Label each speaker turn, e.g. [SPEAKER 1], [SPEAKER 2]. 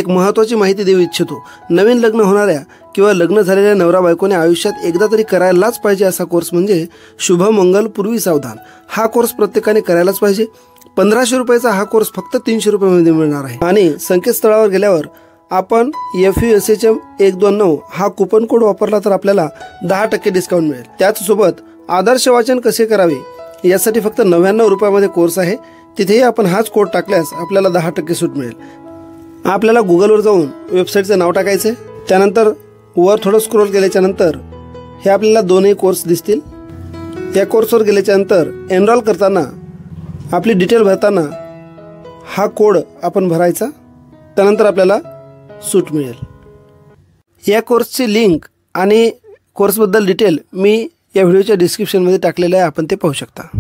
[SPEAKER 1] एक महत्त्वाची माहिती देऊ इच्छितो। नवीन लग्न होणाऱ्या किंवा लग्न झालेल्या नवरा बायकोने आयुष्यात एकदा तरी करायलाच पाहिजे असा कोर्स म्हणजे शुभ मंगल पूर्वी सावधान। हा कोर्स प्रत्येकाने करायलाच पाहिजे। 1500 रुपयाचा हा कोर्स फक्त 300 रुपयामध्ये मिळणार आहे आणि संकेतस्थळावर गेल्यावर आपण FUSHM 129 हा कुपन कोड वापरला तर आपल्याला 10% डिस्काउंट मिळेल। त्याचसोबत आदर्श वाचन कसे करावे यासाठी फक्त 99 रुपयामध्ये कोर्स आहे। तिथेही आपण हाच कोड टाकल्यास आपल्याला 10% सूट मिळेल। आपल्याला गुगलवर जाऊन वेबसाईटचं नाव टाकायचं आहे, त्यानंतर वर थोडं स्क्रोल केल्याच्या नंतर हे आपल्याला दोनही कोर्स दिसतील। या कोर्सवर गेल्याच्या नंतर एनरोल करताना आपली डिटेल भरताना हा कोड आपण भरायचा, त्यानंतर आपल्याला सूट मिळेल। या कोर्सची लिंक आणि कोर्सबद्दल डिटेल मी या व्हिडिओच्या डिस्क्रिप्शनमध्ये टाकलेलं आहे, आपण ते पाहू शकता।